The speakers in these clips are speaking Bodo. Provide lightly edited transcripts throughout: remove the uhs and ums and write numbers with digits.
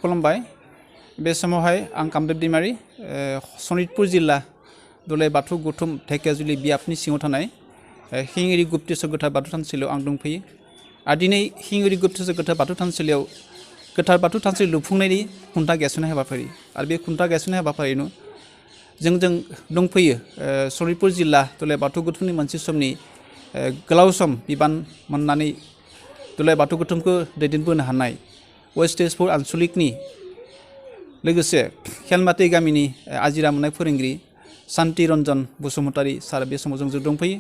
खुलुमबाय बे समावहाय आं कामदेब दैमारि सनितपुर जिल्ला दुलाय बाथौ गौथुम धेकियाजुलि बियाबनि सिङाव थानाय हिंगिरि गुप्तेश्वर गोथार बाथौ थानसालियाव आं दंफैयो आरो दिनै हिंगिरि गुप्तेश्वर गोथार बाथौ थानसालियाव गोथार बाथौ थानसालि लुफुंनायनि खुन्था गायसननाय हाबाफारि आरो बे खुन्था गायसननाय हाबाफारिनो जों दंफैयो सनितपुर जिल्ला दुलाय बाथौ गौथुमनि मोनसे समनि गोलाव सम बिबान मोननानै दुलाय बाथौ गौथुमखौ दैदेनबोनो हानाय वेस्ट तेजपुर आनसलिकनि लोगोसे खेलमाटी गामिनि आजिरा मोननाय फोरोंगिरि शान्ति रन्जन बसुमतारी सार बे समाव जों दंफैयो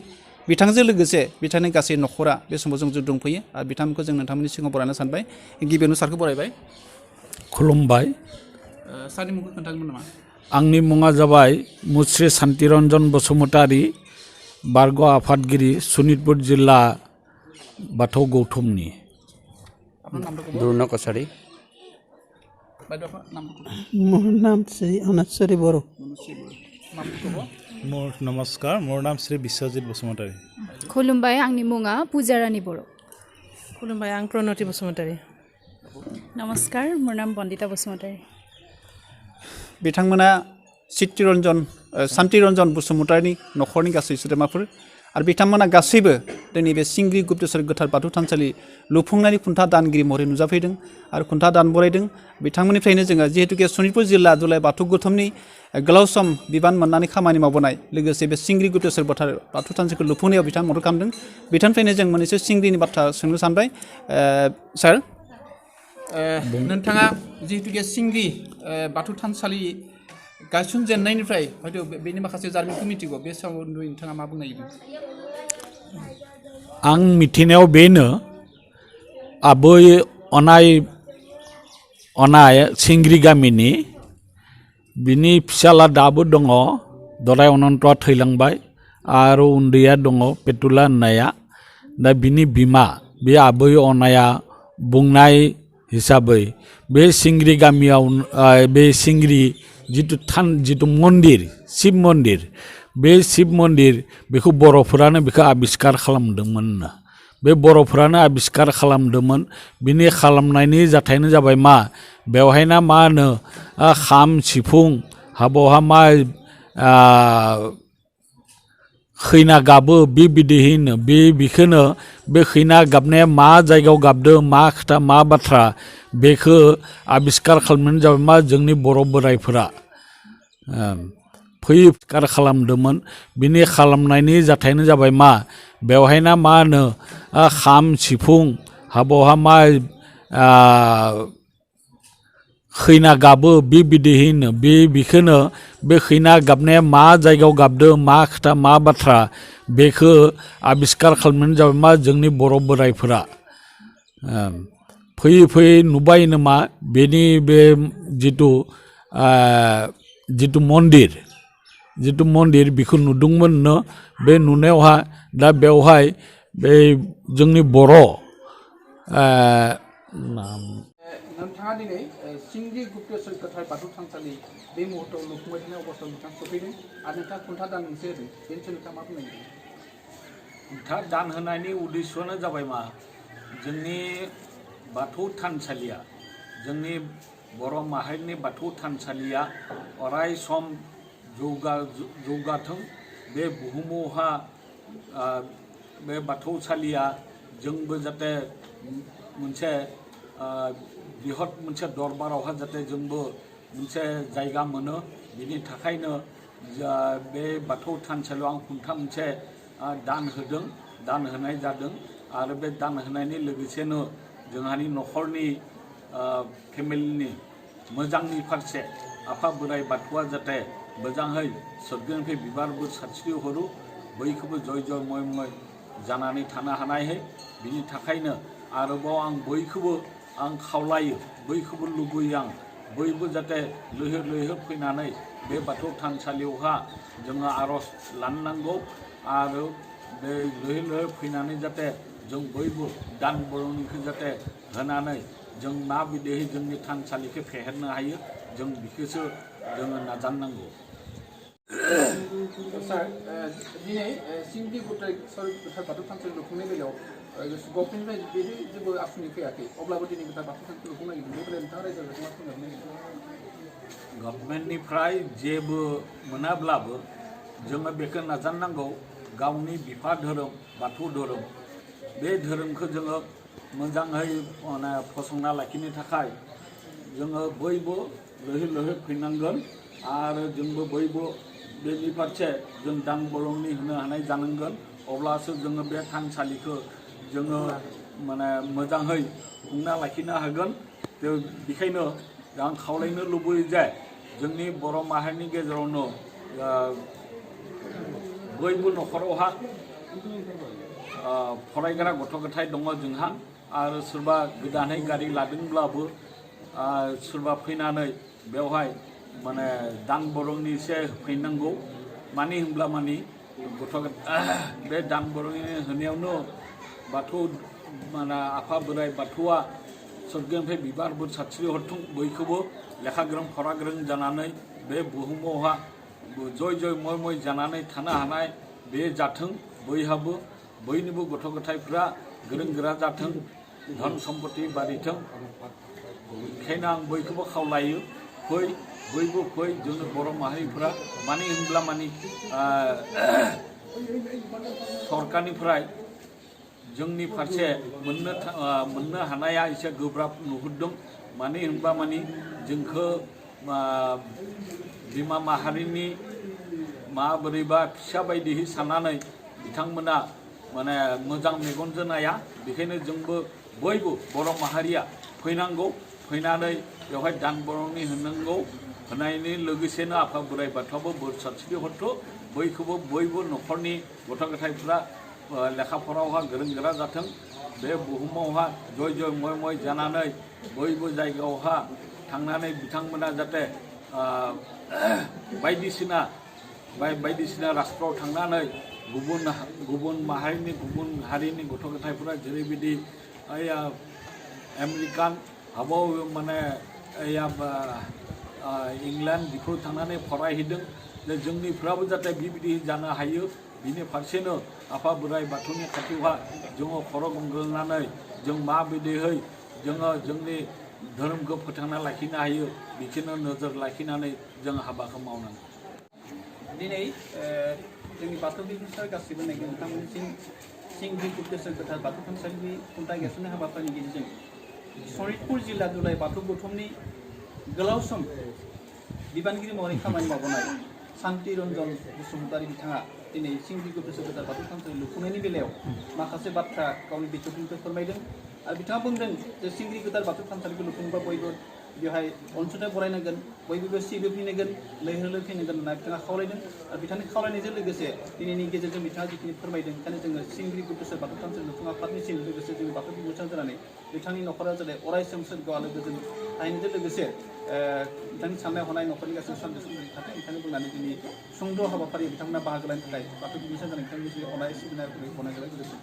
बिथांजों लोगोसे बिथांनि गासै नखरा बे समाव जों दंफैयो आरो बिथांखौ जों नोंथांमोननि सिगाङाव बरायनो सानबाय गिबियावनो सारखौ बरायबाय खुलुमबाय सारनि मुंखौ खोन्थागोन नामा आंनि मुङा जाबाय मुस्रि शान्ति रन्जन बसुमतारी बारग' आफादगिरि सनितपुर जिल्ला बाथौ गौथुमनि दुर्न कछारी मोर नाम श्री अनाश्वरी बर' नमस्कार मोर नाम श्री बिश्वजित बसुमतारी खुलुमबाय आंनि मुङा पूजारानी बर' खुलुमबाय आं प्रणति बसुमतारी नमस्कार मोर नाम बन्दिता बसुमतारी बिथांमोना शान्ति रन्जन बसुमतारीनि नखरनि गासै सोद्रोमाफोर आरो बिथांमोना गासैबो दिनै बे सिंग्रि गुप्तेश्वर गोथार बाथौ थानसालि लुफुंनायनि खुन्था दानगिरि महरै नुजाफैदों आरो खुन्था दान बरायदों बिथांमोननिफ्रायनो जोङो जिहेतुके सनितपुर जिल्ला दुलाय बाथौ गौथुमनि गोलाव सम बिबान मोननानै खामानि मावबोनाय लोगोसे बे सिंग्रि गुप्तेश्वर बाथौ थानसालिखौ लुफुंनायाव बिथां मदद खालामदों बिथांनिफ्रायनो जों मोननैसो सिंग्रिनि बाथ्रा सोंनो सानबाय सार नोंथाङा जिहेतुके सिंग्रि बाथौ थानसालि गायसनजेननायनिफ्राय हयथ' बेनि माखासे जारिमिनखौ मिथिगौ बे सोमोन्दै नोंथाङा मा बुंनो नागिरदों आं मिथिनायाव बेनो आबै अनाय सिंग्रि गामिनि बिनि फिसाला दाबो दङ दराय अनन्तआ थैलांबाय आरो उन्दैया दङ पेटुला होननाया दा बिनि बिमा बे आबै अनाया बुंनाय हिसाबै बे सिंग्रि गामियाव बे सिंग्रि जिथु मन्दिर शिब मन्दिर बे शिब मन्दिर बेखौ बर'फोरानो बेखौ आबिष्कार खालामदोंमोन बे बर'फोरानो आबिष्कार खालामदोंमोन बिनि खालामनायनि जाथायानो जाबाय मा बेवहायना मा होनो खाम सिफुं हाबावहा मा खैना गाबो बिदिहैनो बेखौनो बे खैना गाबनाया मा जायगायाव गाबदों मा खोथा मा बाथ्रा बेखौ आबिष्कार खालामनायानो जाबाय मा जोंनि बर' बोराइफोरा आबिष्कार खालामदोंमोन बिनि खालामनायनि जाथायानो जाबाय मा बेवहायना मा होनो खाम सिफुं हाबावहा मा खैना गाबो बिदिहैनो बेखौनो बे खैना गाबनाया मा जायगायाव गाबदों मा खोथा मा बाथ्रा बेखौ आबिष्कार खालामनायानो जाबाय मा जोंनि बर' बोराइफोरा फैयै नुबाय नामा बेनि बे जिथु मन्दिर बेखौ नुदोंमोन बे नुनायावहा दा बेवहाय बे जोंनि बर' नोंथाङा दिनै सिंग्रि गुप्तेश्वर गोथार बाथौ थानसालि बे मुहूर्तआव लुफुंबाय थानाय अबस्थायाव नोंथाङा सफैदों आरो नोंथाङा खुन्था दान मोनसे होदों बेनि सायाव नोंथाङा मा बुंनो नागिरदों खुन्था दान होनायनि उद्देश्यआनो जाबाय मा जोंनि बाथौ थानसालिया जोंनि बर' माहारिनि बाथौ थानसालिया अराय सम जौगाथों बे बुहुमावहा बे बाथौसालिया जोंबो जाहाथे मोनसे बृहत मोनसे दरबारावहा जाहाथे जोंबो मोनसे जायगा मोनो बिनि थाखायनो बे बाथौ थानसालियाव आं खुन्था मोनसे दान होनाय जादों आरो बे दान होनायनि लोगोसेनो जोंहानि न'खरनि फेमिलिनि मोजांनि फारसे आफा बोराइ बाथौआ जाहाथे मोजाङै सोरगोनिफ्राय बिबारबो सारस्रि हरो बयखौबो जय जय मय जानानै थानो हानायहै बिनि थाखायनो आरोबाव आं बयखौबो आं खावलायो बयखौबो लुबैयो आं बयबो जाहाथे लैहोर फैनानै बे बाथौ थानसालियावहा जोङो आर'ज लानांगौ आरो बे लैहोर फैनानै जाहाथे जों बयबो दान बर'निखौ जाहाथे होनानै जों माबायदिहै जोंनि थानसालिखौ फेहेरनो हायो जों बेखौसो जोङो नाजानांगौ सार दिनै सिंग्रि गोथार बाथौ थानसालि लुफुंनाय बेलायाव गभर्नमेन्टनिफ्राय बिदि जेबो आसुनि फैयाखै अब्लाबो दिनै गोथार बाथौ थानसालिखौ लुफुंनो नागिरदों बे बेलायाव नोंथाङा रायजो राजाखौ मा फोरमायनो नागिरदों? गभर्नमेन्टनिफ्राय जेबो मोनाब्लाबो जोङो बेखौ नाजानांगौ गावनि बिफा धोरोम बाथौ धोरोम बे धोरोमखौ जोङो मोजाङै माने फसंना लाखिनो थाखाय जोङो बयबो लैहोर लैहोर फैनांगोन आरो जोंबो बयबो बेनि फारसे जों दान बरंनि होनो हानाय जानांगोन अब्लासो जोङो बे थानसालिखौ जोङो माने मोजाङै खुंना लाखिनो हागोन बेखायनो आं खावलायनो लुबैयो जे जोंनि बर' माहारिनि गेजेरावनो बयबो न'खरावहा फरायग्रा गथ' गथाय दङ जोंहा आरो सोरबा गोदानै गारि लादोंब्लाबो सोरबा फैनानै बेवहाय माने दान बरंनि एसे होफैनांगौ मानो होनब्ला माने बे दान बरंनि होनायावनो बाथौ माने आफा बोराइ बाथौआ सोरगोनिफ्राय बिबारफोर सारस्रि हरथों बयखौबो लेखा गोरों फरा गोरों जानानै बे बुहुमावहा जय जय मय मय जानानै थानो हानाय बे जाथों बयहाबो बयनिबो गथ' गथायफ्रा गोरों गोरा जाथों धन सम्पति बारिथों बेखायनो आं बयखौबो खावलायो फै बयबो फै जोंनि बर' माहारिफ्रा मानो होनब्ला माने सरकारनिफ्राय जोंनि फारसे मोननो हानाया एसे गोब्राब नुहुरदों मानो होनबा माने जोंखौ बिमा माहारिनि माबोरैबा फिसा बायदिहै साननानै बिथांमोना माने मोजां मेगनजों नाया बेखायनो जोंबो बयबो बर' माहारिया फैनांगौ फैनानै बेवहाय दान बरंनि होनांगौ होनायनि लोगोसेनो आफा बोराइ बाथौआबो बोर सारस्रि हरथों बयखौबो बयबो न'खरनि गथ' गथायफ्रा लेखा फरायावहा गोरों गोरा जाथों बे बुहुमावहा जय जय मय मय जानानै बयबो जायगायावहा थांनानै बिथांमोना जाहाथे बायदिसिना राष्ट्रआव थांनानै गुबुन माहारिनि गुबुन हारिनि गथ' गथायफोरा जेरैबायदि आमेरिकान हाबाव माने इंलेण्ड बेफोराव थांनानै फरायहैदों जे जोंनिफ्राबो जाहाथे बिबायदि जानो हायो बिनि फारसेनो आफा बोराइ बाथौनि खाथियावहा जोङो खर' गंग्लायनानै जों माबायदिहै जोङो जोंनि धोरोमखौ फोथांना लाखिनो हायो बिखौनो नोजोर लाखिनानै जों हाबाखौ मावनांगौ दिनै जोंनि बाथौ बिबुंसार गासैबो नायगोन नोंथांमोननिसिम सिंग्रि गुप्तेश्वर गोथार बाथौ थानसालिनि खुंथा गायसननाय हाबाफारिनि गेजेरजों सनितपुर जिल्ला दुलाइ बाथौ गौथुमनि गोलाव सम बिबानगिरि महरै खामानि मावबोनाय शान्ति रन्जन बसुमतारी बिथाङा दिनै सिंग्रि गुप्तेश्वर गोथार बाथौ थानसालि लुफुंनायनि बेलायाव माखासे बाथ्रा गावनि बिथौथिनिफ्राय फोरमायदों आरो बिथाङा बुंदों जे सिंग्रि गोथार बाथौ थानसालिखौ लुफुंबा बयबो बेवहाय अनसुंथाइ बरायनांगोन बयबो सिबो फैनांगोन लैहोर लैहोर फैनांगोन होनना बिथाङा खावलायदों आरो बिथांनि खावलायनायजों लोगोसे दिनैनि गेजेरजों बिथाङा जिखिनि फोरमायदों ओंखायनो जोङो सिंग्रि गुप्तेश्वर बाथौ थानसालि लुफुं आफादनिसिम लोगोसे जों बाथौ बिबुंसार जानानै बिथांनि न'खरा जाहाथे अरायसम सोरगोआव आलो गोजोन थाहैनायजों लोगोसे बिथांनि साननाय हनाय न'खरनि गासैबो सान्थि समृद्धि थाथों ओंखायनो बुंनानै दिनै सुंद' हाबाफारि बिथांमोना बाहागो लानो थाखाय बाथौ बिबुंसार जानाय बिथांनि अनाय सिबिनाय गनाय जाबाय गोजोन्थों।